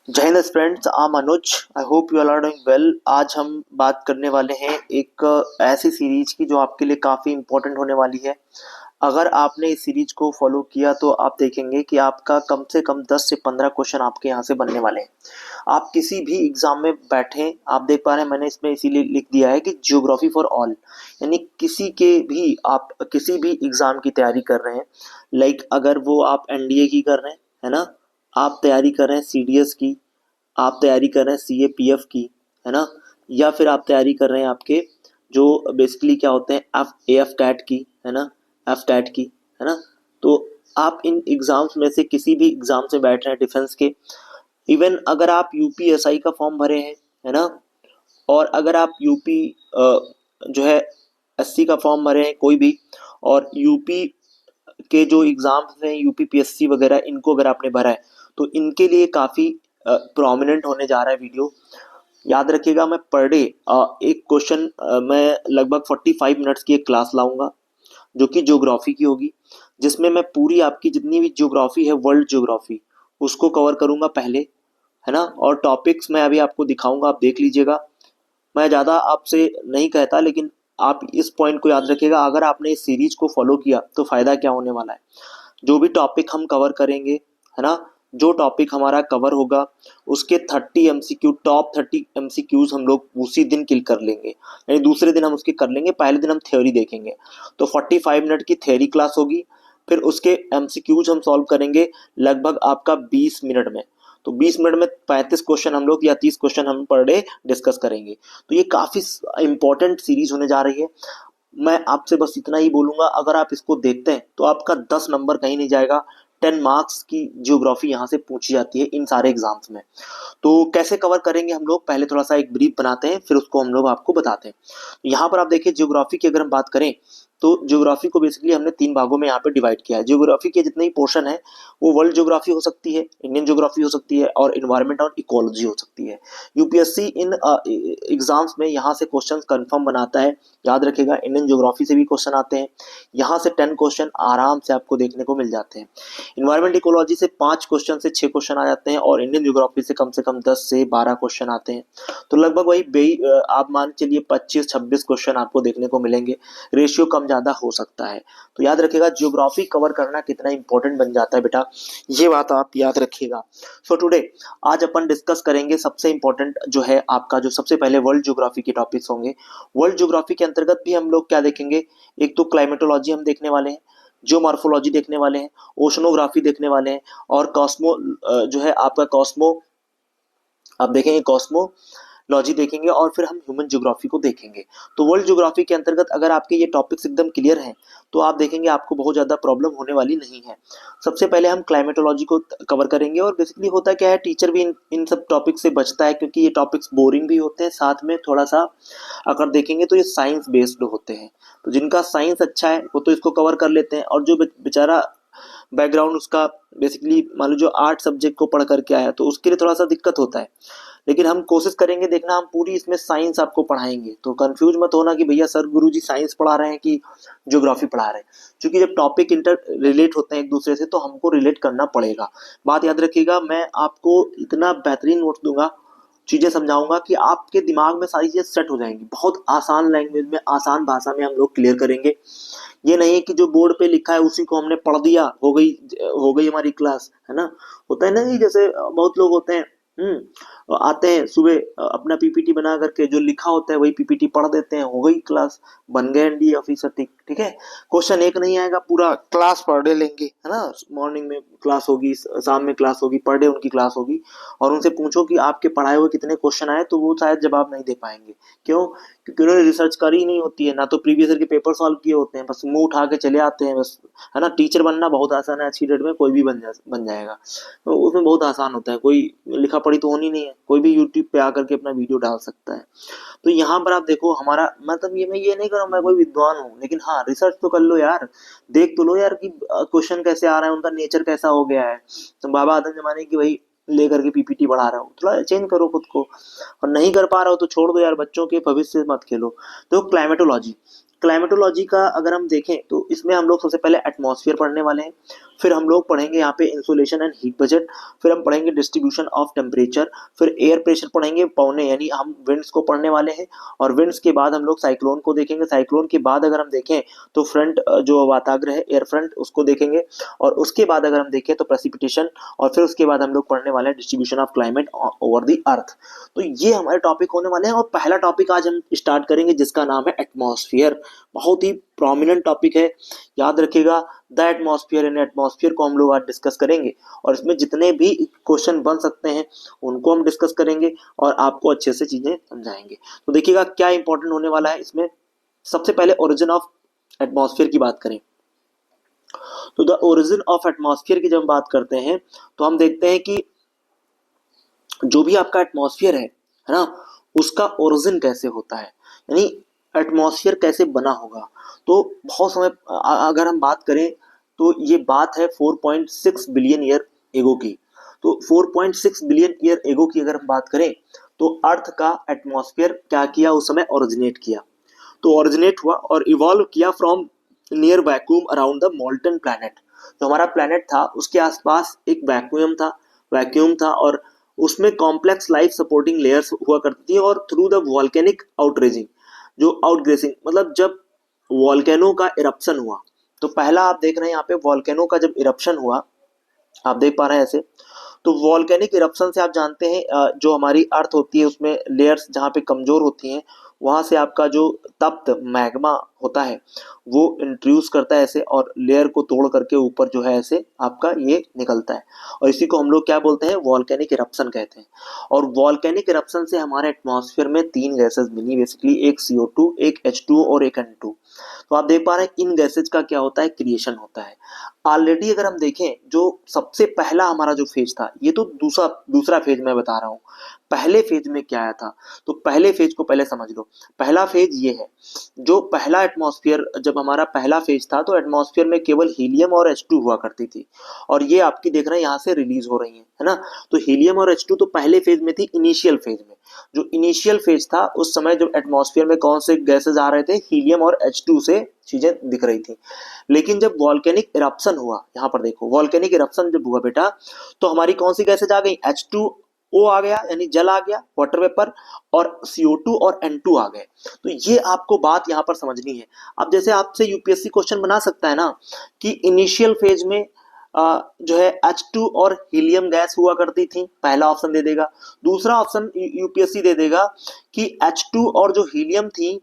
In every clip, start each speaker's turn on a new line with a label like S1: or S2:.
S1: जय हिंद friends, I am Anuj. I hope you are doing well. आज हम बात करने वाले हैं एक ऐसी सीरीज की जो आपके लिए काफ़ी इंपॉर्टेंट होने वाली है। अगर आपने इस सीरीज को फॉलो किया तो आप देखेंगे कि आपका कम से कम 10 से 15 क्वेश्चन आपके यहाँ से बनने वाले हैं। आप किसी भी एग्जाम में बैठे, आप देख पा रहे हैं मैंने इसमें इसीलिए लिख दिया है कि जियोग्राफी फॉर ऑल, यानी किसी के भी आप किसी भी एग्जाम की तैयारी कर रहे हैं। लाइक अगर वो आप एनडीए की कर रहे हैं, है ना, आप तैयारी कर रहे हैं सीडीएस की, आप तैयारी कर रहे हैं सीएपीएफ की, है ना, या फिर आप तैयारी कर रहे हैं आपके जो बेसिकली क्या होते हैं एफ एफ टैट की, है ना, एफ टैट की, है ना। तो आप इन एग्जाम्स में से किसी भी एग्जाम से बैठ रहे हैं डिफेंस के, इवन अगर आप यूपीएसआई का फॉर्म भरे हैं, है ना, और अगर आप यूपी जो है एससी का फॉर्म भरे हैं कोई भी, और यूपी के जो एग्जाम्स हैं यूपी पीएससी वगैरह इनको अगर आपने भरा है तो इनके लिए काफ़ी प्रोमिनेंट होने जा रहा है वीडियो। याद रखिएगा, मैं पर डे एक क्वेश्चन मैं लगभग 45 मिनट्स की एक क्लास लाऊंगा जो कि ज्योग्राफी की होगी, जिसमें मैं पूरी आपकी जितनी भी ज्योग्राफी है, वर्ल्ड ज्योग्राफी, उसको कवर करूंगा पहले, है ना। और टॉपिक्स मैं अभी आपको दिखाऊंगा, आप देख लीजिएगा। मैं ज़्यादा आपसे नहीं कहता, लेकिन आप इस पॉइंट को याद रखिएगा, अगर आपने इस सीरीज को फॉलो किया तो फायदा क्या होने वाला है। जो भी टॉपिक हम कवर करेंगे, है ना, जो टॉपिक हमारा कवर होगा उसके 30 एमसीक्यू, टॉप 30 एमसीक्यूज हम लोग उसी दिन किल कर लेंगे, यानी दूसरे दिन हम उसके कर लेंगे, पहले दिन हम थ्योरी देखेंगे। तो 45 मिनट की थ्योरी क्लास होगी, फिर उसके एमसीक्यूज हम सॉल्व करेंगे लगभग आपका 20 मिनट में। तो 20 मिनट में 35 क्वेश्चन हम लोग या 30 क्वेश्चन हम पर डे डिस्कस करेंगे। तो ये काफी इंपॉर्टेंट सीरीज होने जा रही है। मैं आपसे बस इतना ही बोलूंगा, अगर आप इसको देखते हैं तो आपका 10 नंबर कहीं नहीं जाएगा। 10 मार्क्स की ज्योग्राफी यहाँ से पूछी जाती है इन सारे एग्जाम्स में। तो कैसे कवर करेंगे हम लोग, पहले थोड़ा सा एक ब्रीफ बनाते हैं, फिर उसको हम लोग आपको बताते हैं। यहाँ पर आप देखिए, ज्योग्राफी की अगर हम बात करें तो ज्योग्राफी को बेसिकली हमने 3 भागों में यहाँ पे डिवाइड किया है। ज्योग्राफी के जितने ही पोर्शन है वो वर्ल्ड ज्योग्राफी हो सकती है, इंडियन ज्योग्राफी हो सकती है, और इन्वायरमेंट और इकोलॉजी हो सकती है। यूपीएससी इन एग्जाम्स में यहाँ से क्वेश्चन कंफर्म बनाता है। याद रखिएगा, इंडियन ज्योग्राफी से भी क्वेश्चन आते हैं, यहाँ से 10 क्वेश्चन आराम से आपको देखने को मिल जाते हैं। इन्वायरमेंट इकोलॉजी से 5 क्वेश्चन से 6 क्वेश्चन आ जाते हैं, और इंडियन ज्योग्राफी से कम 10 से 12 क्वेश्चन आते हैं। तो लगभग वही आप मान के चलिए 25-26 क्वेश्चन आपको देखने को मिलेंगे। रेशियो कम ज्यादा हो सकता है। तो याद रखिएगा, ज्योग्राफी कवर करना कितना इंपॉर्टेंट बन जाता है बेटा, ये बात आप याद रखिएगा। सो टुडे आज अपन डिस्कस करेंगे सबसे इंपॉर्टेंट जो है आपका, जो सबसे पहले वर्ल्ड ज्योग्राफी के टॉपिक्स होंगे। वर्ल्ड ज्योग्राफी के अंतर्गत भी हम लोग क्या देखेंगे, एक तो क्लाइमेटोलॉजी हम देखने वाले हैं, जियोमॉर्फोलॉजी देखने वाले हैं, ओशनोग्राफी देखने वाले हैं, और कॉस्मो जो है आपका कॉस्मो, आप देखेंगे कॉस्मो लॉजी देखेंगे, और फिर हम ह्यूमन ज्योग्राफी को देखेंगे। तो वर्ल्ड ज्योग्राफी के अंतर्गत अगर आपके ये टॉपिक्स एकदम क्लियर हैं तो आप देखेंगे आपको बहुत ज़्यादा प्रॉब्लम होने वाली नहीं है। सबसे पहले हम क्लाइमेटोलॉजी को कवर करेंगे, और बेसिकली होता क्या है, टीचर भी इन सब टॉपिक से बचता है क्योंकि ये टॉपिक्स बोरिंग भी होते हैं, साथ में थोड़ा सा अगर देखेंगे तो ये साइंस बेस्ड होते हैं। तो जिनका साइंस अच्छा है वो तो इसको कवर कर लेते हैं, और जो बेचारा बैकग्राउंड उसका बेसिकली मान लो जो आर्ट सब्जेक्ट को पढ़ करके आया तो उसके लिए थोड़ा सा दिक्कत होता है। लेकिन हम कोशिश करेंगे, देखना हम पूरी इसमें साइंस आपको पढ़ाएंगे, तो कंफ्यूज मत होना कि भैया सर गुरुजी साइंस पढ़ा रहे हैं कि ज्योग्राफी पढ़ा रहे हैं, क्योंकि जब टॉपिक इंटर रिलेट होते हैं एक दूसरे से तो हमको रिलेट करना पड़ेगा। बात याद रखिएगा, मैं आपको इतना बेहतरीन नोट्स दूंगा, चीजें समझाऊंगा कि आपके दिमाग में सारी चीजें सेट हो जाएंगी। बहुत आसान लैंग्वेज में, आसान भाषा में हम लोग क्लियर करेंगे। ये नहीं कि जो बोर्ड पे लिखा है उसी को हमने पढ़ दिया, हो गई हमारी क्लास, है ना। होता है ना कि जैसे बहुत लोग होते हैं, आते हैं सुबह अपना पीपीटी बना करके जो लिखा होता है वही पीपीटी पढ़ देते हैं, हो गई क्लास, बन गए एनडीए ऑफिसर। ठीक ठीक है, क्वेश्चन एक नहीं आएगा, पूरा क्लास पर डे लेंगे, है ना। मॉर्निंग में क्लास होगी, शाम में क्लास होगी, पर डे उनकी क्लास होगी, और उनसे पूछो कि आपके पढ़ाए हुए कितने क्वेश्चन आए तो वो शायद जवाब नहीं दे पाएंगे। क्यों? क्योंकि उन्होंने रिसर्च करी नहीं होती है, ना तो प्रीवियस ईयर के पेपर सॉल्व किए होते हैं, बस मुंह उठा के चले आते हैं बस, है ना। टीचर बनना बहुत आसान है, अच्छी डेट में कोई भी बन जाएगा, तो उसमें बहुत आसान होता है, कोई लिखा पढ़ी तो होनी नहीं है, कोई भी यूट्यूब पे आकर के अपना वीडियो डाल सकता है। तो यहाँ पर आप देखो, हमारा मतलब ये, मैं ये नहीं कर रहा हूँ मैं कोई विद्वान हूँ, लेकिन हाँ रिसर्च तो कर लो यार, देख तो लो यार कि क्वेश्चन कैसे आ रहा है, उनका नेचर कैसा हो गया है। तो बाबा आदम जमाने की वही लेकर के पीपीटी बढ़ा रहा हूँ, थोड़ा चेंज करो खुद को, और नहीं कर पा रहा हो तो छोड़ दो यार, बच्चों के भविष्य से मत खेलो। तो क्लाइमेटोलॉजी, क्लाइमेटोलॉजी का अगर हम देखें तो इसमें हम लोग सबसे पहले एटमॉस्फेयर पढ़ने वाले हैं। फिर हम लोग पढ़ेंगे यहाँ पे इंसुलेशन एंड हीट बजट, फिर हम पढ़ेंगे डिस्ट्रीब्यूशन ऑफ टेम्परेचर, फिर एयर प्रेशर पढ़ेंगे पौने, यानी हम विंड्स को पढ़ने वाले हैं। और विंड्स के बाद हम लोग साइक्लोन को देखेंगे। साइक्लोन के बाद अगर हम देखें तो फ्रंट जो वाताग्र है एयर फ्रंट उसको देखेंगे। और उसके बाद अगर हम देखें तो प्रेसिपिटेशन। और फिर उसके बाद हम लोग पढ़ने वाले हैं distribution of climate over the earth. तो ये हमारे टॉपिक होने वाले हैं। और पहला टॉपिक आज हम स्टार्ट करेंगे जिसका नाम है एटमॉस्फेयर। बहुत ही प्रोमिनेंट टॉपिक है, याद रखिएगा। द एटमॉस्फेयर, इन एटमॉस्फेयर को हम लोग आज डिस्कस करेंगे और इसमें जितने भी क्वेश्चन बन सकते हैं उनको हम डिस्कस करेंगे और आपको अच्छे से चीजें समझाएंगे। तो देखिएगा क्या इंपॉर्टेंट होने वाला है इसमें। सबसे पहले ओरिजिन ऑफ एटमॉस्फेयर की बात करें तो द ओरिजिन ऑफ एटमॉस्फेयर की जब हम बात करते हैं तो हम देखते हैं कि जो भी आपका एटमॉस्फेयर है ना, उसका ओरिजिन कैसे होता है, यानी एटमॉस्फेयर कैसे बना होगा। तो बहुत समय अगर हम बात करें तो ये बात है 4.6 बिलियन ईयर एगो की। तो 4.6 बिलियन ईयर एगो की अगर हम बात करें तो अर्थ का एटमॉस्फेयर क्या किया, उस समय ओरिजिनेट किया। तो ओरिजिनेट हुआ और इवॉल्व किया from near vacuum around the molten planet. जो हमारा प्लैनेट था उसके आसपास एक वैक्यूम था और उसमें कॉम्प्लेक्स लाइफ सपोर्टिंग लेयर्स हुआ करती थी। और थ्रू द वॉल्केनिक आउटरेजिंग, जो आउटग्रेसिंग मतलब जब वॉल्केनो का इरप्शन हुआ, तो पहला आप देख रहे हैं यहाँ पे वॉल्केनो का जब इरप्शन हुआ, आप देख पा रहे हैं ऐसे। तो वॉल्केनिक इरप्शन से आप जानते हैं जो हमारी अर्थ होती है उसमें लेयर्स जहाँ पे कमजोर होती हैं वहां से आपका जो तप्त मैग्मा होता है वो इंट्रोड्यूस करता है ऐसे और लेयर को तोड़ करके ऊपर जो है ऐसे आपका ये निकलता है। और इसी को हम लोग क्या बोलते हैं, वॉल्केनिक इरप्शन कहते हैं। और वॉल्केनिक इरप्शन से हमारे एटमॉस्फेयर में 3 गैसेस मिली बेसिकली, एक CO2, एक H2 और एक N2। तो आप देख पा रहे हैं इन गैसेज का क्या होता है, क्रिएशन होता है। ऑलरेडी अगर हम देखें जो सबसे पहला हमारा जो फेज था, ये तो दूसरा फेज मैं बता रहा हूँ। पहले फेज में क्या आया था, तो पहले फेज को पहले समझ लो। पहला फेज ये है, जो पहला एटमॉस्फेयर, जब हमारा पहला फेज था तो एटमॉस्फेयर में केवल हीलियम और H2 हुआ करती थी। और ये आपकी देख रहे हैं यहाँ से रिलीज हो रही है ना। तो हीलियम और H2 तो पहले फेज में थी, इनिशियल फेज में। जो इनिशियल फेज था उस समय जो एटमॉस्फेयर में कौन से गैसेज आ रहे थे, हीलियम और H2 से चीजें दिख रही थी। लेकिन जब वॉल्केनिक इरप्शन हुआ, यहाँ पर देखो वॉल्केनिक इरप्शन जब हुआ बेटा, तो हमारी कौन सी गैसेज आ गई, H2O आ गया यानी जल आ गया, वाटर वेपर, और CO2 और N2 आ गए। तो ये आपको बात यहाँ पर समझनी है। अब जैसे आपसे यूपीएससी क्वेश्चन बना सकता है ना कि इनिशियल फेज में जो है H2 और हीलियम गैस हुआ करती थी, पहला ऑप्शन दे देगा। दूसरा ऑप्शन यूपीएससी दे देगा कि H2 और जो हीलियम थी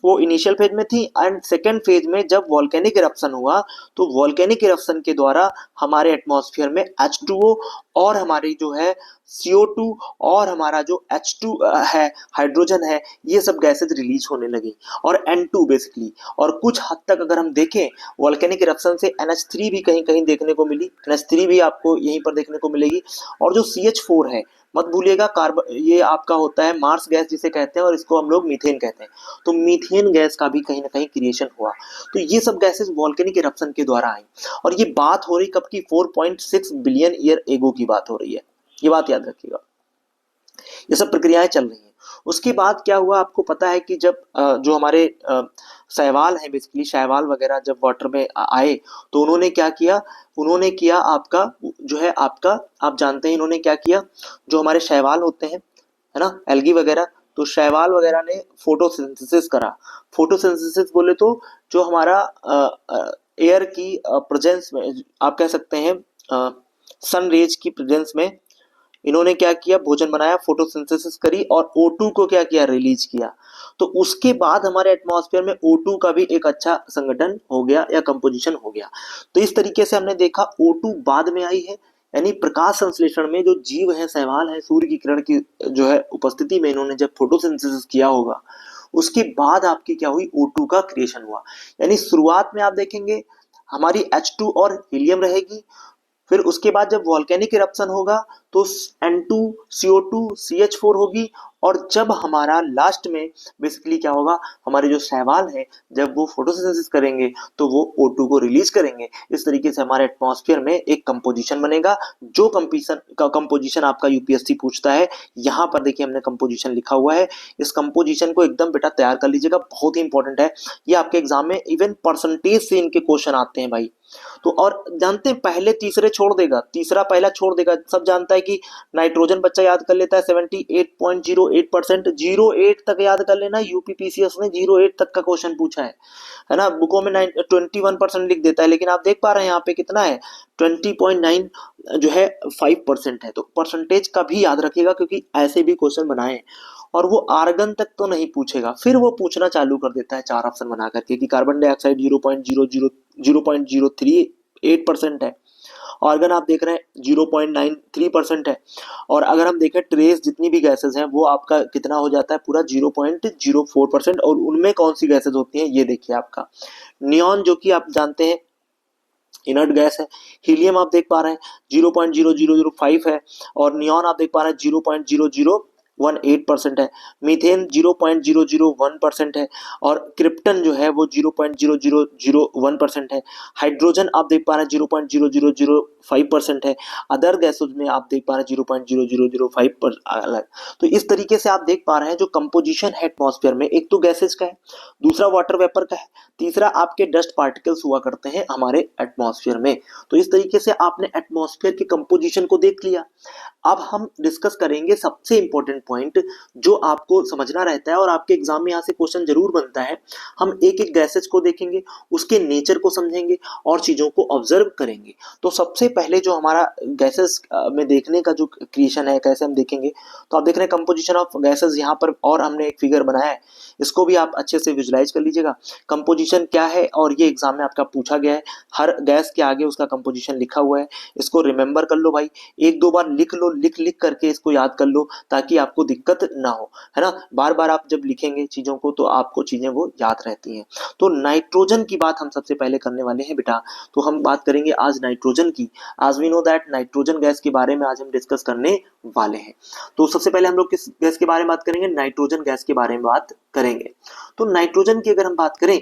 S1: वो इनिशियल फेज में थी एंड सेकेंड फेज में जब वॉल्केनिक इरप्शन हुआ तो वॉल्केनिक इरप्शन के द्वारा हमारे एटमॉस्फेयर में H2O और हमारी जो है CO2 और हमारा जो H2 है, हाइड्रोजन है, ये सब गैसेज रिलीज होने लगी और N2 बेसिकली। और कुछ हद तक अगर हम देखें वॉल्केनिक इरप्शन से NH3 भी कहीं कहीं देखने को मिली, NH3 भी आपको यहीं पर देखने को मिलेगी। और जो CH4 है, मत भूलिएगा, कार्बन ये आपका होता है मार्स गैस जिसे कहते हैं और इसको हम लोग मीथेन कहते हैं। तो मीथेन गैस का भी कहीं ना कहीं क्रिएशन हुआ। तो ये सब गैसेस वॉल्केनिक इरप्शन के द्वारा आई। और ये बात हो रही कब की, 4.6 बिलियन ईयर एगो की बात हो रही है, ये बात याद रखिएगा। ये सब प्रक्रियाएं चल रही हैं। उसके बाद क्या हुआ आपको पता है कि जब जो हमारे शैवाल है बेसिकली, शैवाल वगैरह जब वाटर में आए तो उन्होंने क्या किया, उन्होंने किया आपका जो है आपका, आप जानते हैं इन्होंने क्या किया, जो हमारे शैवाल होते हैं है ना, एल्गी वगैरह, तो शैवाल वगैरह ने फोटोसिंथेसिस करा। फोटोसिंथेसिस बोले तो जो हमारा एयर की प्रेजेंस में, आप कह सकते हैं सन रेज की प्रेजेंस में इन्होंने क्या किया, भोजन बनाया, फोटोसिंथेसिस करी और O2 को क्या किया, रिलीज किया। तो उसके बाद हमारे एटमॉस्फेयर में O2 का भी एक अच्छा संगठन हो गया या कंपोजिशन हो गया। तो इस तरीके से हमने देखा O2 बाद में आई है, यानी प्रकाश संश्लेषण में जो जीव है, शैवाल है, सूर्य की किरण की जो है उपस्थिति में इन्होंने जब फोटोसिंथेसिस किया होगा उसके बाद आपकी क्या हुई, O2 का क्रिएशन हुआ। यानी शुरुआत में आप देखेंगे हमारी H2 और हीलियम रहेगी, फिर उसके बाद जब वॉल्केनिक इरप्शन होगा तो N2, CO2, CH4 होगी। और जब हमारा लास्ट में बेसिकली क्या होगा, हमारे जो शैवाल हैं जब वो फोटोसिंथेसिस करेंगे तो वो O2 को रिलीज करेंगे। इस तरीके से हमारे एटमॉस्फेयर में एक कंपोजिशन बनेगा। जो कंपोजिशन आपका यूपीएससी पूछता है, यहाँ पर देखिए हमने कंपोजिशन लिखा हुआ है। इस कंपोजिशन को एकदम बेटा तैयार कर लीजिएगा, बहुत ही इंपॉर्टेंट है। ये आपके एग्जाम में इवन परसेंटेज से इनके क्वेश्चन आते हैं भाई, तो और जानते हैं पहले तीसरे छोड़ देगा, तीसरा पहला छोड़ देगा। सब जानता है कि नाइट्रोजन बच्चा याद कर लेता है 78.08%, 08 तक याद कर लेना। यूपीपीसीएस ने 08 तक का क्वेश्चन पूछा है ना। बुकों में 21% लिख देता है, लेकिन आप देख पा रहे हैं यहाँ पे कितना है, 20.9 जो है 5% है। तो परसेंटेज का भी याद रखिएगा, क्योंकि ऐसे भी क्वेश्चन बनाए और वो आर्गन तक तो नहीं पूछेगा, फिर वो पूछना चालू कर देता है 4 ऑप्शन बना करके कि कार्बन डाइऑक्साइड 0.038% है, ऑर्गन आप देख रहे हैं 0.93% है। और अगर हम देखें ट्रेस जितनी भी गैसेस हैं वो आपका कितना हो जाता है, पूरा 0.04%। और उनमें कौन सी गैसेस होती हैं ये देखिए, आपका नियॉन जो कि आप जानते हैं इनर्ट गैस है। हीलियम आप देख पा रहे हैं 0.0005 है, और नियॉन आप देख पा रहे हैं 0.0018% है। मीथेन 0.001% है, और क्रिप्टन जो है वो 0.0001% है। हाइड्रोजन आप देख पा रहे हैं 0.0005% है। अदर गैसों में आप देख पा रहे हैं 0.0005 पर अलग। तो इस तरीके से आप देख पा रहे हैं जो कंपोजिशन है एटमॉस्फेयर में, एक तो गैसेज का है, दूसरा वाटर वेपर का है, तीसरा आपके डस्ट पार्टिकल्स हुआ करते हैं हमारे एटमॉस्फेयर में। तो इस तरीके से आपने एटमॉस्फेयर की कंपोजिशन को देख लिया। अब हम डिस्कस करेंगे सबसे इंपॉर्टेंट पॉइंट जो आपको समझना रहता है और आपके एग्जाम में यहाँ से क्वेश्चन जरूर बनता है। हम एक एक गैसेज को देखेंगे, उसके नेचर को समझेंगे और चीजों को ऑब्जर्व करेंगे। तो सबसे पहले जो हमारा गैसेज में देखने का जो क्रिएशन है, कैसे हम देखेंगे, तो आप देख रहे हैं कंपोजिशन ऑफ गैसेज यहाँ पर, और हमने एक फिगर बनाया है, इसको भी आप अच्छे से विजुलाइज कर लीजिएगा। कंपोजिशन क्या है, और ये एग्जाम में आपका पूछा गया है, हर गैस के आगे उसका कंपोजिशन लिखा हुआ है। इसको रिमेंबर कर लो भाई, एक दो बार लिख लो, लिख लिख करके इसको याद कर लो, ताकि आपको दिक्कत ना हो, है ना। बार बार आप जब लिखेंगे चीजों को तो आपको चीजें वो याद रहती हैं। तो नाइट्रोजन की बात हम सबसे पहले करने वाले हैं बेटा। तो हम बात करेंगे आज नाइट्रोजन की। आज we know that nitrogen gas के बारे में आज हम डिस्कस करने वाले हैं। तो सबसे पहले हम लोग किस गैस के बारे में बात करेंगे, नाइट्रोजन गैस के बारे में बात करेंगे। तो नाइट्रोजन की अगर हम बात करें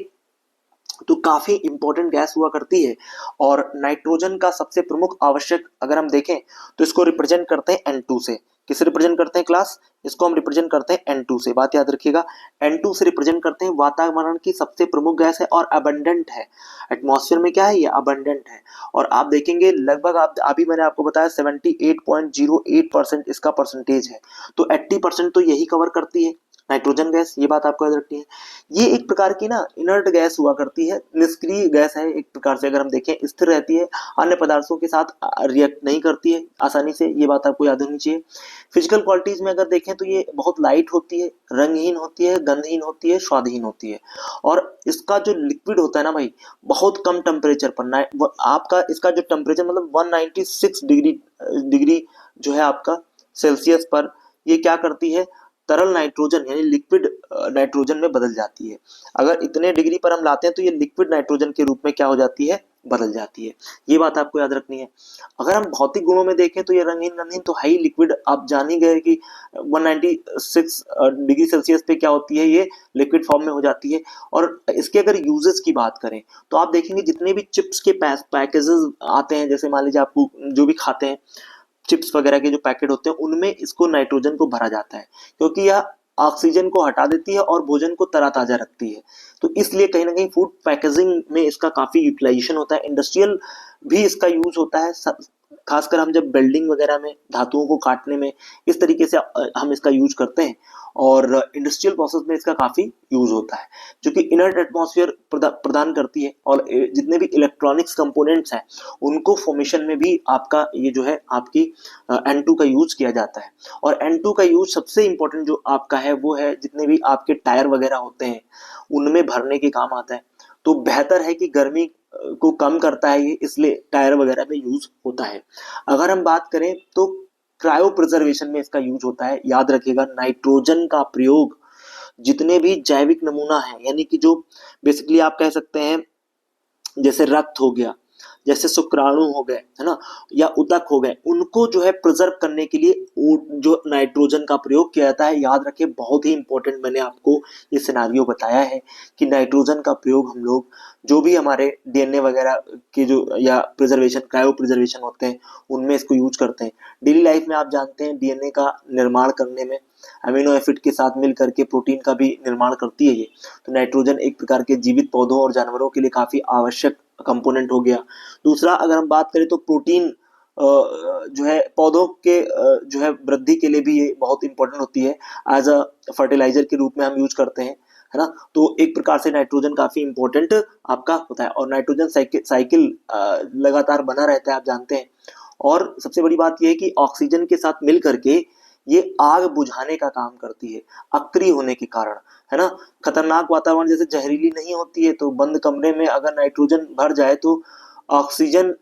S1: तो काफी इंपॉर्टेंट गैस हुआ करती है, और नाइट्रोजन का सबसे प्रमुख आवश्यक अगर हम देखें तो इसको रिप्रेजेंट करते हैं N2 से। किसे रिप्रेजेंट करते हैं क्लास, इसको हम रिप्रेजेंट करते हैं N2 से, बात याद रखिएगा। N2 से रिप्रेजेंट करते हैं, वातावरण की सबसे प्रमुख गैस है और अबंडेंट है एटमॉस्फेयर में, क्या है ये, अबंडेंट है। और आप देखेंगे लगभग, आप अभी मैंने आपको बताया 78.08% इसका परसेंटेज है, तो 80% तो यही कवर करती है नाइट्रोजन गैस, ये बात आपको याद रखनी है। ये एक प्रकार की ना इनर्ट गैस हुआ करती है, निष्क्रिय गैस है एक प्रकार से, अगर हम देखें स्थिर रहती है, अन्य पदार्थों के साथ रिएक्ट नहीं करती है आसानी से, ये बात आपको याद होनी चाहिए। फिजिकल क्वालिटीज में अगर देखें तो ये बहुत लाइट होती है, रंगहीन होती है, गंधहीन होती है, स्वादहीन होती है। और इसका जो लिक्विड होता है ना भाई, बहुत कम टेम्परेचर पर, आपका इसका जो टेम्परेचर मतलब 196 डिग्री जो है आपका सेल्सियस पर, ये क्या करती है, तरल नाइट्रोजन यानी लिक्विड नाइट्रोजन में बदल जाती है। अगर इतने डिग्री पर हम लाते हैं तो ये लिक्विड नाइट्रोजन के रूप में क्या हो जाती है, बदल जाती है। ये बात आपको याद रखनी है। अगर हम भौतिक गुणों में देखें तो ये रंगीन रंगीन तो हाई लिक्विड, आप जान ही गए कि 196 डिग्री सेल्सियस पे क्या होती है, ये लिक्विड फॉर्म में हो जाती है। और इसके अगर यूजेस की बात करें तो आप देखेंगे जितने भी चिप्स के पैकेजेस आते हैं, जैसे मान लीजिए आपको जो भी खाते हैं चिप्स वगैरह के जो पैकेट होते हैं उनमें इसको नाइट्रोजन को भरा जाता है, क्योंकि यह ऑक्सीजन को हटा देती है और भोजन को तरोताजा रखती है। तो इसलिए कहीं ना कहीं फूड पैकेजिंग में इसका काफी यूटिलाइजेशन होता है, इंडस्ट्रियल भी इसका यूज होता है, खासकर हम जब बिल्डिंग वगैरह में धातुओं को काटने में इस तरीके से हम इसका यूज करते हैं, और इंडस्ट्रियल प्रोसेस में इसका काफी यूज होता है, जो कि इनर्ट एटमॉस्फेयर प्रदान करती है। और जितने भी इलेक्ट्रॉनिक्स कंपोनेंट्स हैं उनको फॉर्मेशन में भी आपका ये जो है आपकी N2 का यूज किया जाता है। और N2 का यूज सबसे इंपॉर्टेंट जो आपका है वो है जितने भी आपके टायर वगैरह होते हैं उनमें भरने के काम आता है। तो बेहतर है कि गर्मी को कम करता है ये, इसलिए टायर वगैरह में यूज होता है। अगर हम बात करें तो क्रायो प्रिजर्वेशन में इसका यूज होता है। याद रखिएगा नाइट्रोजन का प्रयोग जितने भी जैविक नमूना है, यानी कि जो बेसिकली आप कह सकते हैं जैसे रक्त हो गया, जैसे शुक्राणु हो गए, है ना, या उतक हो गए, उनको जो है प्रिजर्व करने के लिए जो नाइट्रोजन का प्रयोग किया जाता है। याद रखिए बहुत ही इंपॉर्टेंट, मैंने आपको ये सिनारियो बताया है कि नाइट्रोजन का प्रयोग हम लोग जो भी हमारे डीएनए वगैरह के जो या प्रिजर्वेशन क्रायो प्रिजर्वेशन होते हैं उनमें इसको यूज करते हैं। डेली लाइफ में आप जानते हैं डीएनए का निर्माण करने में अमीनो एसिड के साथ मिल करके प्रोटीन का भी निर्माण करती है ये। तो नाइट्रोजन एक प्रकार के जीवित पौधों और जानवरों के लिए काफी आवश्यक कंपोनेंट हो गया। दूसरा अगर हम बात करें तो प्रोटीन जो है पौधों के जो है वृद्धि के लिए भी ये बहुत इंपॉर्टेंट होती है, एज अ फर्टिलाइजर के रूप में हम यूज करते हैं, है ना। तो एक प्रकार से नाइट्रोजन काफी इंपॉर्टेंट आपका होता है, और नाइट्रोजन साइकिल लगातार बना रहता है, आप जानते हैं। और सबसे बड़ी बात यह है कि ऑक्सीजन के साथ मिल करके ये आग बुझाने का काम करती है, अक्रिय होने के कारण, है ना। खतरनाक वातावरण जैसे जहरीली नहीं होती है, तो बंद कमरे में अगर नाइट्रोजन भर जाए तो ऑक्सीजन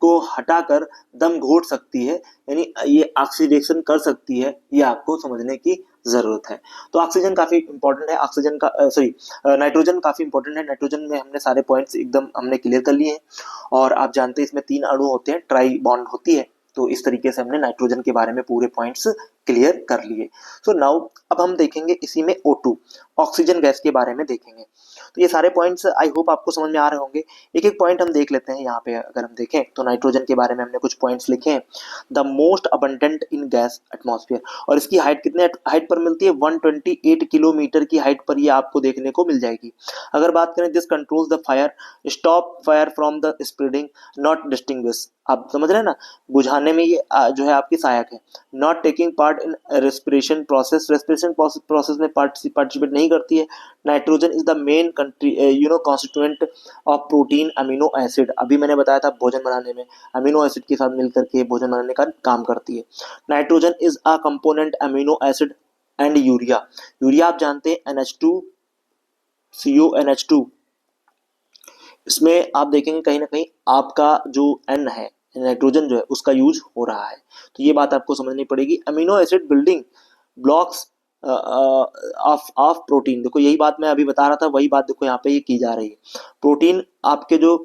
S1: को हटाकर दम घोट सकती है, यानी ये ऑक्सीडेशन कर सकती है, ये आपको समझने की जरूरत है। तो ऑक्सीजन काफी इंपॉर्टेंट है, ऑक्सीजन का सॉरी नाइट्रोजन काफी इंपॉर्टेंट है। नाइट्रोजन में हमने सारे पॉइंट्स एकदम हमने क्लियर कर लिए हैं, और आप जानते हैं इसमें 3 अणु होते हैं, ट्राई बॉन्ड होती है। तो इस तरीके से हमने नाइट्रोजन के बारे में पूरे पॉइंट्स क्लियर कर लिए। सो नाउ अब हम देखेंगे इसी में O2 ऑक्सीजन गैस के बारे में देखेंगे। तो ये सारे पॉइंट्स आई होप आपको समझ में आ रहे होंगे। एक एक पॉइंट हम देख लेते हैं। यहाँ पे अगर हम देखें तो नाइट्रोजन के बारे में हमने कुछ पॉइंट्स लिखे हैं। The most abundant in gas atmosphere, और इसकी हाइट कितने हाइट पर मिलती है, 128 किलोमीटर की हाइट पर ये आपको देखने को मिल जाएगी। अगर बात करें this controls the fire, stop fire from the spreading, not distinguish, आप समझ रहे हैं ना, बुझाने में ये जो है आपकी सहायक है। Not taking part in respiration process, respiration process में पार्टिसिपेट नहीं करती है। Nitrogen is the main constituent of protein amino acid, अभी मैंने बताया था भोजन बनाने में अमीनो एसिड के साथ मिलकर के भोजन बनाने का काम करती है। Nitrogen is a component amino acid and urea, urea आप जानते हैं NH2CONH2, इसमें आप देखेंगे कहीं ना कहीं आपका जो N है, नाइट्रोजन जो है उसका यूज हो रहा है, तो ये बात आपको समझनी पड़ेगी। Amino acid building blocks of protein, देखो यही बात मैं अभी बता रहा था, वही बात देखो यहाँ पे ये की जा रही है। प्रोटीन आपके जो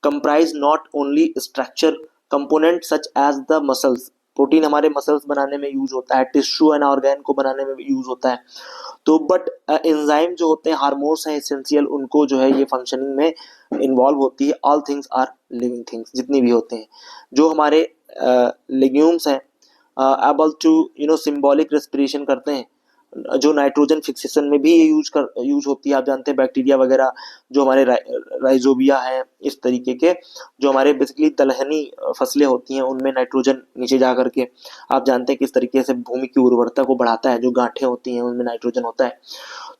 S1: comprise not only structure component such as the muscles, protein हमारे मसल्स बनाने में यूज होता है, टिश्यू एंड ऑर्गेन को बनाने में यूज होता है। तो बट एंजाइम जो होते हैं, हार्मोन्स हैं एसेंशियल, उनको जो है ये फंक्शनिंग में इन्वॉल्व होती है। All things are living things, जितनी भी होते हैं जो हमारे लेग्यूम्स हैं, एबल टू सिंबॉलिक रेस्पिरेशन करते हैं, जो नाइट्रोजन फिक्सेशन में भी ये यूज होती है। आप जानते हैं बैक्टीरिया वगैरह जो हमारे राइजोबिया है, इस तरीके के जो हमारे बेसिकली दलहनी फसलें होती हैं, उनमें नाइट्रोजन नीचे जा करके आप जानते हैं किस तरीके से भूमि की उर्वरता को बढ़ाता है। जो गांठें होती हैं उनमें नाइट्रोजन होता है।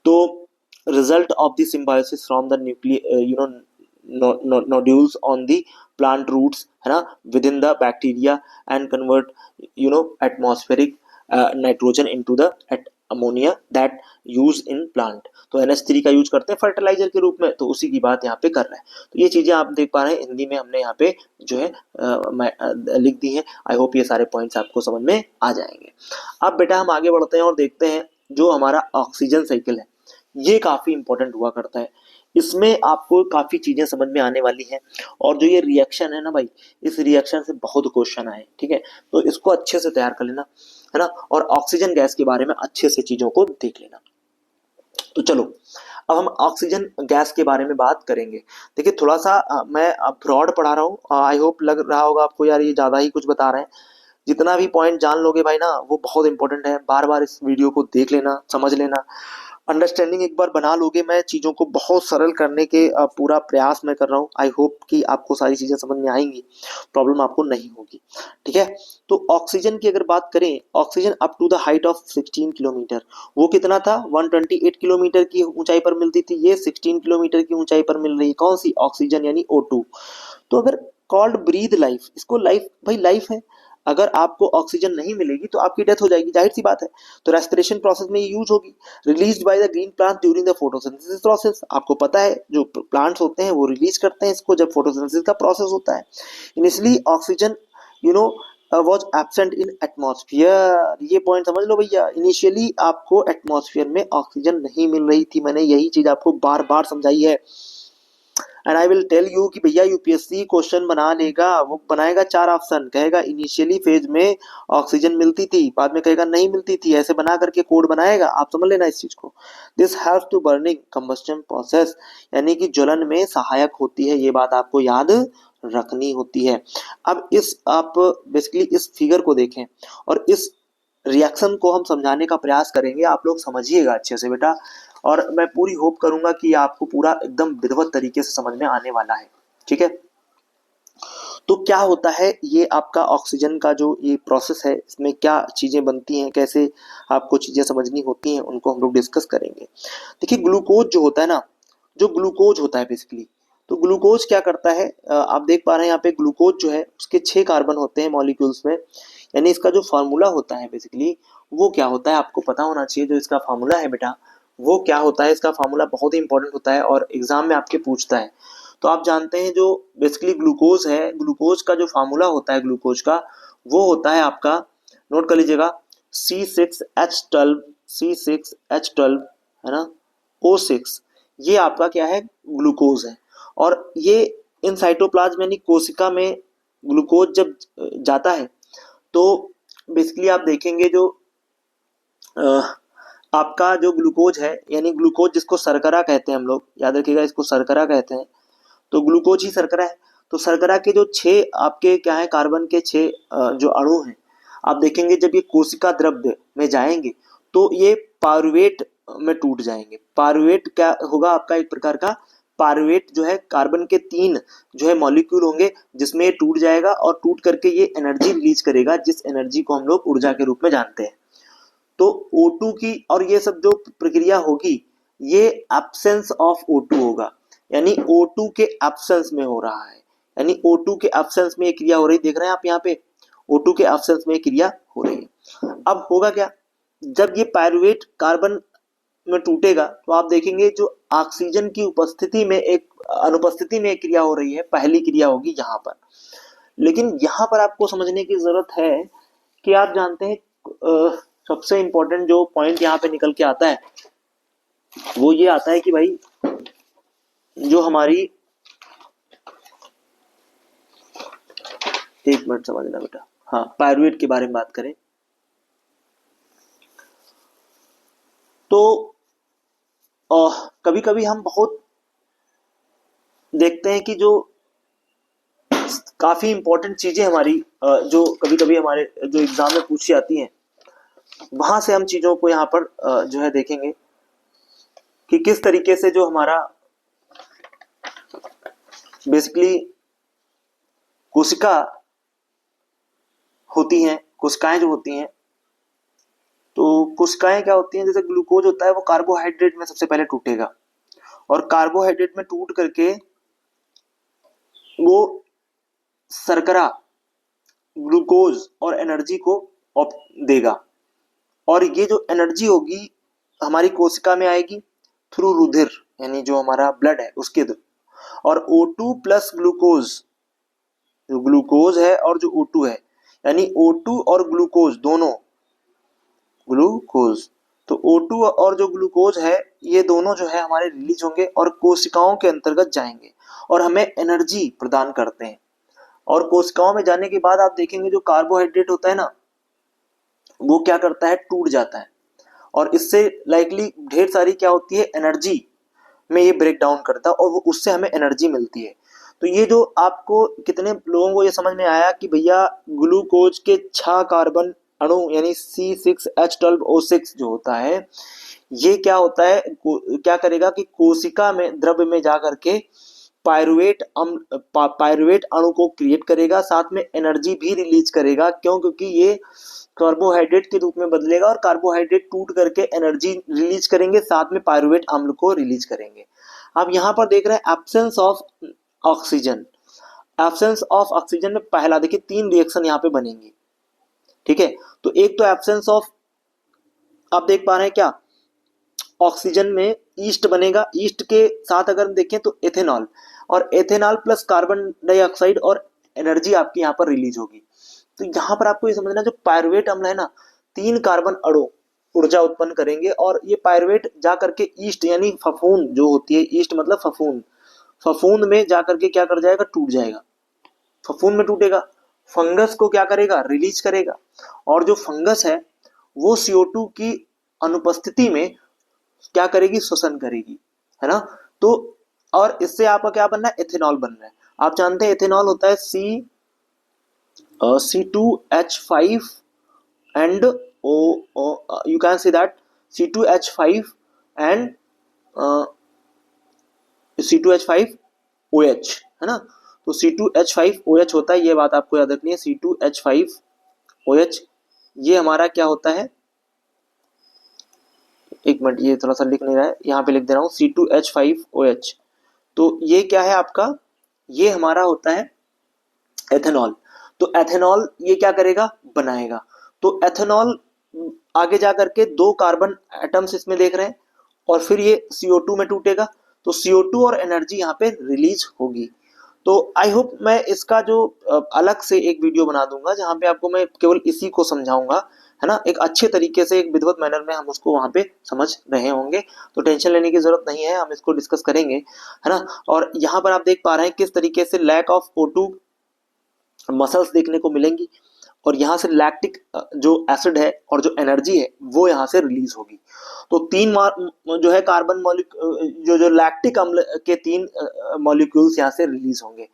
S1: तो result of the symbiosis from the nodules on the plant roots, है ना, within the bacteria and convert atmospheric nitrogen into the ammonia that use in plant. तो NH3 का यूज करते हैं फर्टिलाइजर के रूप में, तो उसी की बात यहाँ पे कर रहे हैं। तो ये चीजें आप देख पा रहे हैं, हिंदी में हमने यहाँ पे जो है लिख दी है। आई होप ये सारे पॉइंट्स आपको समझ में आ जाएंगे। अब बेटा हम आगे बढ़ते हैं और देखते हैं जो हमारा ऑक्सीजन साइकिल है, ये काफी इंपॉर्टेंट हुआ करता है। इसमें आपको काफी चीजें समझ में आने वाली हैं, और जो ये रिएक्शन है ना भाई, इस रिएक्शन से बहुत क्वेश्चन आए, ठीक है, तो इसको अच्छे से तैयार कर लेना, है ना, और ऑक्सीजन गैस के बारे में अच्छे से चीजों को देख लेना। तो चलो अब हम ऑक्सीजन गैस के बारे में बात करेंगे। देखिए थोड़ा सा मैं ब्रॉड पढ़ा रहा हूँ, आई होप लग रहा होगा आपको यार ये ज्यादा ही कुछ बता रहे हैं। जितना भी पॉइंट जान लोगे भाई ना, वो बहुत इंपॉर्टेंट है। बार बार इस वीडियो को देख लेना, समझ लेना, अंडरस्टैंडिंग एक बार बना लोगे। मैं चीज़ों को बहुत सरल करने के पूरा प्रयास मैं कर रहा हूँ। आई होप कि आपको सारी चीज़ें समझ में आएंगी, प्रॉब्लम आपको नहीं होगी, ठीक है। तो ऑक्सीजन की अगर बात करें, oxygen up to the height of 16 kilometre, वो कितना था, 128 किलोमीटर की ऊंचाई पर मिलती थी, ये 16 किलोमीटर की ऊंचाई पर मिल रही है। कौन सी, ऑक्सीजन यानी O2। तो अगर कॉल्ड ब्रीद लाइफ, इसको लाइफ भाई लाइफ है। अगर आपको ऑक्सीजन नहीं मिलेगी तो आपकी डेथ हो जाएगी, जाहिर सी बात है। तो रेस्पिरेशन प्रोसेस में ये यूज होगी। Released by the green plant during the photosynthesis process, आपको पता है जो प्लांट्स होते हैं वो रिलीज करते हैं इसको जब फोटोसिंथेसिस का प्रोसेस होता है। Initially oxygen was absent in atmosphere, ये पॉइंट समझ लो भैया। इनिशियली आपको एटमॉस्फेयर में ऑक्सीजन नहीं मिल रही थी, मैंने यही चीज आपको बार बार समझाई है। And I will tell you कि भैया यूपीएससी क्वेश्चन बना लेगा, वो बनाएगा 4 ऑप्शन, कहेगा इनिशियली फेज में ऑक्सीजन मिलती थी, बाद में कहेगा नहीं मिलती थी, ऐसे बना करके कोड बनाएगा। आप समझ लेना इस चीज को। This helps to burning combustion process, यानी कि ज्वलन में सहायक होती है, ये बात आपको याद रखनी होती है। अब इस आप बेसिकली इस फिगर को देखें और इस रिएक्शन को हम समझाने का प्रयास करेंगे, आप लोग समझिएगा अच्छे से बेटा, और मैं पूरी होप करूंगा कि आपको पूरा एकदम विधिवत तरीके से समझ में आने वाला है। ठीक है। तो क्या होता है ये आपका ऑक्सीजन का जो ये प्रोसेस है, इसमें क्या चीजें बनती हैं, कैसे आपको चीजें समझनी होती हैं, उनको हम लोग डिस्कस करेंगे। देखिए ग्लूकोज जो होता है ना, जो ग्लूकोज होता है बेसिकली, तो ग्लूकोज क्या करता है, आप देख पा रहे हैं यहाँ पे ग्लूकोज जो है उसके 6 कार्बन होते हैं मॉलिक्यूल्स में। यानी इसका जो फार्मूला होता है बेसिकली वो क्या होता है आपको पता होना चाहिए। जो इसका फार्मूला है बेटा वो क्या होता है, इसका फार्मूला बहुत ही इंपॉर्टेंट होता है और एग्जाम में आपके पूछता है। तो आप जानते हैं जो बेसिकली ग्लूकोज है, ग्लूकोज का जो फार्मूला होता है ग्लूकोज का, वो होता है आपका, नोट कर लीजिएगा, C6H12, C6H12, है ना, O6। ये आपका क्या है, ग्लूकोज है। और ये इन साइटोप्लाज्म यानी कोशिका में ग्लूकोज जब जाता है तो बेसिकली आप देखेंगे जो आपका जो ग्लूकोज है, यानी ग्लूकोज जिसको शर्करा कहते हैं हम लोग, याद रखिएगा इसको शर्करा कहते हैं, तो ग्लूकोज ही शर्करा है। तो शर्करा के जो 6 आपके क्या है, कार्बन के 6 जो अणु हैं, आप देखेंगे जब ये कोशिका द्रव्य में जाएंगे तो ये पारुवेट में टूट जाएंगे। पारुवेट क्या होगा आपका, एक प्रकार का पारुवेट जो है, कार्बन के 3 जो है मॉलिक्यूल होंगे जिसमें ये टूट जाएगा और टूट करके ये एनर्जी रिलीज करेगा, जिस एनर्जी को हम लोग ऊर्जा के रूप में जानते हैं। तो O2 की और ये सब जो प्रक्रिया होगी ये एब्सेंस ऑफ O2 होगा, यानी O2 के एब्सेंस में हो रहा है। यानी O2 के एब्सेंस में ये क्रिया हो रही, देख रहे हैं आप यहाँ पे O2 के एब्सेंस में क्रिया हो रही है। अब होगा क्या, जब ये पायरुवेट कार्बन में टूटेगा तो आप देखेंगे जो ऑक्सीजन की उपस्थिति में एक अनुपस्थिति में एक क्रिया हो रही है, पहली क्रिया होगी यहाँ पर। लेकिन यहाँ पर आपको समझने की जरूरत है कि आप जानते हैं सबसे इंपॉर्टेंट जो पॉइंट यहाँ पे निकल के आता है वो ये आता है कि भाई जो हमारी, एक मिनट समझना बेटा, हाँ पायरुवेट के बारे में बात करें तो कभी कभी हम बहुत देखते हैं कि जो काफी इंपॉर्टेंट चीजें हमारी जो कभी कभी हमारे जो एग्जाम में पूछी जाती हैं, वहां से हम चीजों को यहाँ पर जो है देखेंगे कि किस तरीके से जो हमारा बेसिकली कोशिका होती हैं, कोशिकाएं जो होती हैं, तो कोशिकाएं क्या होती हैं, जैसे ग्लूकोज होता है वो कार्बोहाइड्रेट में सबसे पहले टूटेगा और कार्बोहाइड्रेट में टूट करके वो शर्करा ग्लूकोज और एनर्जी को देगा। और ये जो एनर्जी होगी हमारी कोशिका में आएगी थ्रू रुधिर, यानी जो हमारा ब्लड है उसके और O2 प्लस ग्लूकोज, जो ग्लूकोज है और जो O2 है, यानी O2 और ग्लूकोज दोनों, ग्लूकोज तो O2 और जो ग्लूकोज है ये दोनों जो है हमारे रिलीज होंगे और कोशिकाओं के अंतर्गत जाएंगे और हमें एनर्जी प्रदान करते हैं। और कोशिकाओं में जाने के बाद आप देखेंगे जो कार्बोहाइड्रेट होता है ना वो क्या करता है, टूट जाता है और इससे लाइकली ढेर सारी क्या होती है, एनर्जी में ये ब्रेक डाउन करता है और वो उससे हमें एनर्जी मिलती है। तो ये जो आपको कितने लोगों को ये समझ में आया कि भैया ग्लूकोज के 6 कार्बन अणु यानी C6H12O6 जो होता है ये क्या होता है, क्या करेगा कि कोशिका में द्रव्य में जा करके पायरुवेट अणु को क्रिएट करेगा, साथ में एनर्जी भी रिलीज करेगा। क्यों, क्योंकि ये कार्बोहाइड्रेट के रूप में बदलेगा और कार्बोहाइड्रेट टूट करके एनर्जी रिलीज करेंगे, साथ में पायरुवेट अम्ल को रिलीज करेंगे। आप यहाँ पर देख रहे हैं absence of oxygen. Absence of oxygen में पहला देखिए 3 रिएक्शन यहाँ पे बनेंगी, ठीक है। तो एक तो एब्सेंस ऑफ, आप देख पा रहे हैं क्या, ऑक्सीजन में ईस्ट बनेगा, ईस्ट के साथ अगर हम देखें तो एथेनॉल, और एथेनॉल प्लस कार्बन डाइऑक्साइड और एनर्जी आपकी यहाँ पर रिलीज होगी। तो यहाँ पर आपको ये समझना जो पायरुवेट अम्ल है ना, 3 कार्बन अणु ऊर्जा उत्पन्न करेंगे और ये पायरुवेट जा करके ईस्ट यानी फफूंद जो होती है, ईस्ट मतलब फफूंद, फफूंद में जा करके क्या कर जाएगा, टूट जाएगा, फफूंद में टूटेगा, फंगस को क्या करेगा, रिलीज करेगा। और जो फंगस है वो CO2 की अनुपस्थिति में क्या करेगी, श्वसन करेगी, है ना। तो और इससे आपका क्या बनना है, एथेनॉल बन रहा है। आप जानते हैं एथेनॉल होता है C2H5 and you can say that C2H5 and C2H5OH, है ना। तो C2H5OH होता है, ये बात आपको याद रखनी है। C2H5OH ये हमारा क्या होता है, एक मिनट ये थोड़ा सा लिख नहीं रहा है, यहाँ पे लिख दे रहा हूँ C2H5OH। तो ये क्या है आपका, ये हमारा होता है एथेनॉल। तो एथेनॉल ये क्या करेगा, बनाएगा। तो एथेनॉल आगे जा करके 2 कार्बन एटम्स इसमें देख रहे हैं और फिर ये CO2 में टूटेगा, तो CO2 और एनर्जी यहाँ पे रिलीज होगी। तो आई होप मैं इसका जो अलग से एक वीडियो बना दूंगा जहाँ पे आपको मैं केवल इसी को समझाऊंगा, है ना, एक अच्छे तरीके से, एक विधिवत मैनर में हम उसको वहां पे समझ रहे होंगे। तो टेंशन लेने की जरूरत नहीं है, हम इसको डिस्कस करेंगे, है ना। और यहाँ पर आप देख पा रहे हैं किस तरीके से लैक ऑफ O2 मसल्स देखने को मिलेंगी और यहाँ से लैक्टिक जो एसिड है और जो एनर्जी है वो यहाँ से रिलीज होगी। तो 3 जो है कार्बन जो लैक्टिक अम्ल के 3 मॉलिक्यूल्स यहाँ से रिलीज होंगे।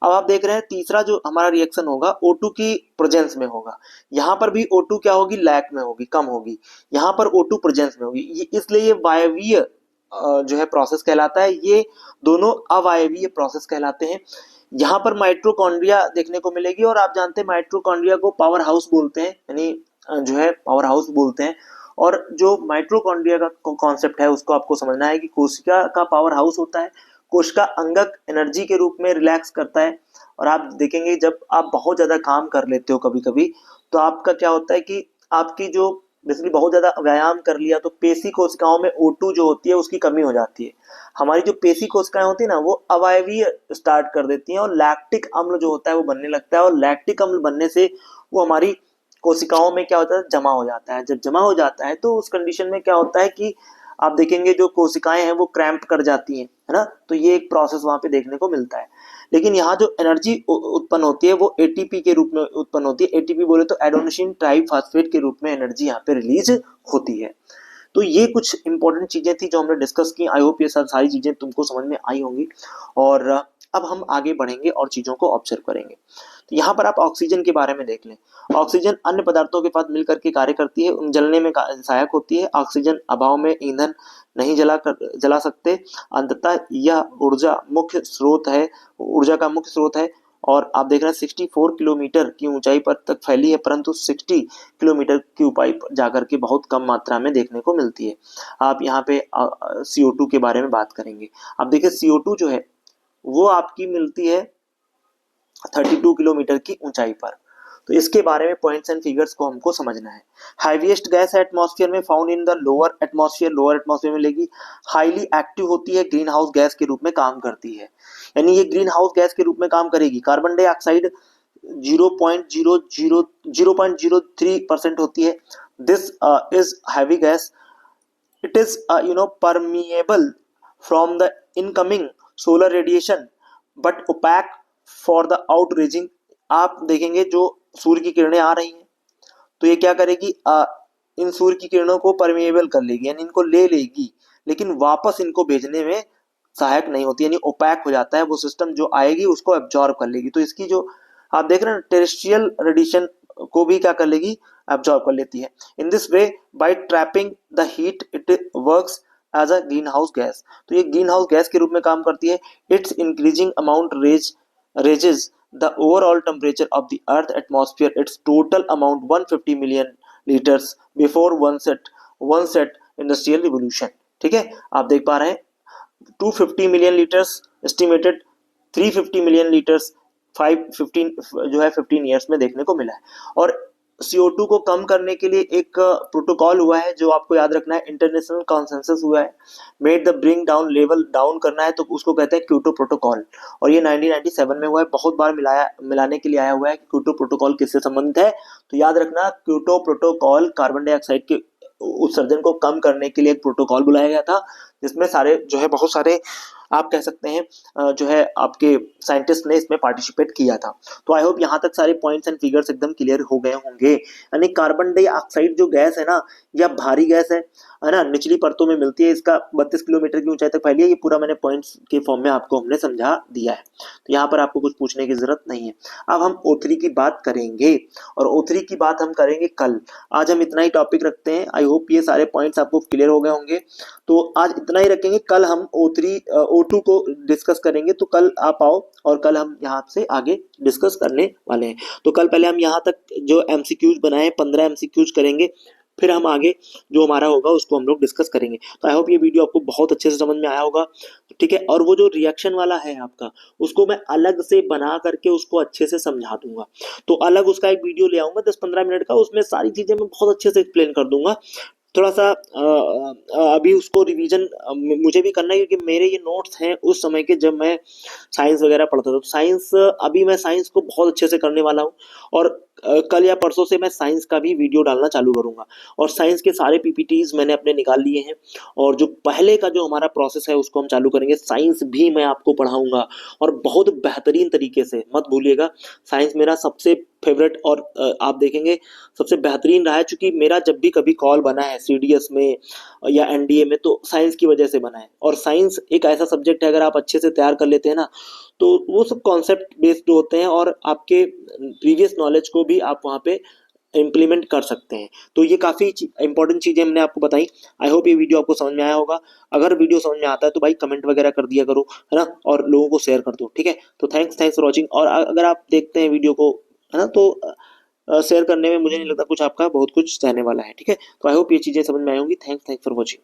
S1: अब आप देख रहे हैं तीसरा जो हमारा रिएक्शन होगा O2 की प्रेजेंस में होगा। यहाँ पर भी O2 क्या होगी, लैक में होगी, कम होगी। यहाँ पर O2 प्रेजेंस में होगी, इसलिए ये वायवीय जो है प्रोसेस कहलाता है। ये दोनों अवायवीय प्रोसेस कहलाते हैं। यहाँ पर माइटोकॉन्ड्रिया देखने को मिलेगी और आप जानते हैं माइटोकॉन्ड्रिया को पावर हाउस बोलते हैं, यानी जो है पावर हाउस बोलते हैं। और जो माइटोकॉन्ड्रिया का कॉन्सेप्ट है उसको आपको समझना है कि कोशिका का पावर हाउस होता है। कोशिका अंगक एनर्जी के रूप में रिलैक्स करता है। और आप देखेंगे जब आप बहुत ज्यादा काम कर लेते हो कभी कभी, तो आपका क्या होता है कि आपकी जो बेसिकली बहुत ज्यादा व्यायाम कर लिया तो पेशी कोशिकाओं में O2 जो होती है उसकी कमी हो जाती है। हमारी जो पेशी कोशिकाएं होती है ना वो अवायवीय स्टार्ट कर देती हैं और लैक्टिक अम्ल जो होता है वो बनने लगता है। और लैक्टिक अम्ल बनने से वो हमारी कोशिकाओं में क्या होता है, जमा हो जाता है। जब जमा हो जाता है तो उस कंडीशन में क्या होता है कि आप देखेंगे जो कोशिकाएं हैं वो क्रैम्प कर जाती हैं, है ना। तो ये एक प्रोसेस वहां पे देखने को मिलता है। लेकिन यहाँ जो एनर्जी उत्पन्न होती है वो एटीपी के रूप में उत्पन्न होती है। एटीपी बोले तो एडोनिसिन ट्राइफॉस्फेट के रूप में एनर्जी यहाँ पे रिलीज होती है। तो ये कुछ इंपॉर्टेंट चीजें थी जो हमने डिस्कस की। आई होप ये सारी चीजें तुमको समझ में आई होंगी। और अब हम आगे बढ़ेंगे और चीजों को ऑब्जर्व करेंगे। तो यहाँ पर आप ऑक्सीजन के बारे में देख लें। ऑक्सीजन अन्य पदार्थों के साथ मिलकर के कार्य करती है, जलने में सहायक होती है। ऑक्सीजन अभाव में ईंधन नहीं जला सकते। अंततः यह ऊर्जा का मुख्य स्रोत है। और आप देख रहे हैं 64 किलोमीटर की ऊंचाई पर तक फैली है, परंतु 60 किलोमीटर की ऊंचाई पर जाकर के बहुत कम मात्रा में देखने को मिलती है। आप यहाँ पे CO2 के बारे में बात करेंगे। आप देखिए CO2 जो है वो आपकी मिलती है 32 किलोमीटर की ऊंचाई पर। तो इसके बारे में पॉइंट्स एंड फिगर्स को हमको समझना है। हाईएस्ट गैस एटमॉस्फेयर में found in the lower atmosphere मिलेगी। हाईली एक्टिव होती है, ग्रीन हाउस गैस के रूप में काम करती है, यानी ये ग्रीन हाउस गैस के रूप में काम करेगी। कार्बन डाइऑक्साइड 0.03% होती है। This is heavy gas. It is permeable from the incoming solar radiation but opaque for the outraging। आप देखेंगे जो सूर्य की किरणें आ रही हैं तो ये क्या करेगी, इन सूर्य की किरणों को परमेबल कर लेगी, यानी इनको ले लेगी, लेकिन वापस इनको भेजने में सहायक नहीं होती, यानी ओपैक हो जाता है वो सिस्टम। जो आएगी उसको एब्जॉर्ब कर लेगी। तो इसकी जो आप देख रहे हैं टेरेस्ट्रियल रेडिएशन को भी क्या कर लेगी, एब्जॉर्ब कर लेती है। In this way by trapping the heat it works as a greenhouse gas. तो ये ग्रीन हाउस गैस के रूप में काम करती है। It's increasing amount raises the overall temperature of the earth atmosphere its total amount 150 million liters before one set industrial revolution। ठीक है, आप देख पा रहे हैं 250 million litres estimated, 350 million litres 515 जो है 15 ईयर्स में देखने को मिला है। और CO2 को कम करने के लिए एक प्रोटोकॉल हुआ है जो आपको याद रखना है, इंटरनेशनल कॉन्सेंसस हुआ है। Made the bring down level down करना है तो उसको कहते हैं क्योटो प्रोटोकॉल। और ये 1997 में हुआ है। बहुत बार मिलाने के लिए आया हुआ है कि क्योटो प्रोटोकॉल किससे संबंधित है। तो याद रखना क्योटो प्रोटोकॉल कार्बन डाइऑक्साइड के उत्सर्जन को कम करने के लिए एक प्रोटोकॉल बुलाया गया था, जिसमें सारे जो है बहुत सारे आप कह सकते हैं जो है आपके साइंटिस्ट ने इसमें पार्टिसिपेट किया था। तो आई होप यहाँ तक सारे पॉइंट्स एंड फिगर्स एकदम क्लियर हो गए होंगे। यानी कार्बन डाइऑक्साइड जो गैस है ना, यह भारी गैस है ना, निचली परतों में मिलती है। इसका 32 किलोमीटर की ऊंचाई तक फैली है। ये पूरा मैंने पॉइंट्स के फॉर्म में आपको हमने समझा दिया है, तो यहाँ पर आपको कुछ पूछने की जरूरत नहीं है। अब हम O3 की बात करेंगे और O3 की बात हम करेंगे कल। आज हम इतना ही टॉपिक रखते हैं। आई होप ये सारे पॉइंट्स आपको क्लियर हो गए होंगे। तो आज इतना ही रखेंगे। कल हम O2 को डिस्कस करेंगे। तो कल आप आओ और कल हम यहाँ से आगे डिस्कस करने वाले हैं। तो कल पहले हम यहाँ तक जो एमसीक्यूज बनाए 15 एमसीक्यूज करेंगे, फिर हम आगे जो हमारा होगा उसको हम लोग डिस्कस करेंगे। तो आई होप ये वीडियो आपको बहुत अच्छे से समझ में आया होगा, ठीक है। और वो जो रिएक्शन वाला है आपका, उसको मैं अलग से बना करके उसको अच्छे से समझा दूंगा। तो अलग उसका एक वीडियो ले आऊंगा 10-15 मिनट का, उसमें सारी चीजें मैं बहुत अच्छे से एक्सप्लेन कर दूंगा। थोड़ा सा अभी उसको रिवीजन मुझे भी करना है, क्योंकि मेरे ये नोट्स हैं उस समय के जब मैं साइंस वगैरह पढ़ता था। तो साइंस अभी मैं साइंस को बहुत अच्छे से करने वाला हूँ, और कल या परसों से मैं साइंस का भी वीडियो डालना चालू करूंगा। और साइंस के सारे पीपीटीज मैंने अपने निकाल लिए हैं, और जो पहले का जो हमारा प्रोसेस है उसको हम चालू करेंगे। साइंस भी मैं आपको पढ़ाऊंगा, और बहुत बेहतरीन तरीके से, मत भूलिएगा। साइंस मेरा सबसे फेवरेट और आप देखेंगे सबसे बेहतरीन रहा है, चूंकि मेरा जब भी कभी कॉल बना है सीडीएस में या एनडीए में तो साइंस की वजह से बना है। और साइंस एक ऐसा सब्जेक्ट है, अगर आप अच्छे से तैयार कर लेते हैं ना, तो वो सब कॉन्सेप्ट बेस्ड होते हैं, और आपके प्रीवियस नॉलेज को भी आप वहाँ पे इम्प्लीमेंट कर सकते हैं। तो ये काफ़ी इंपॉर्टेंट चीज़ें हमने आपको बताई। आई होप ये वीडियो आपको समझ में आया होगा। अगर वीडियो समझ में आता है तो भाई कमेंट वगैरह कर दिया करो, है ना, और लोगों को शेयर कर दो, ठीक है। तो थैंक्स फॉर वॉचिंग। और अगर आप देखते हैं वीडियो को, है ना, तो शेयर करने में मुझे नहीं लगता कुछ आपका बहुत कुछ जाने वाला है, ठीक है। तो आई होप ये चीज़ें समझ में आई होंगी। Thanks for watching.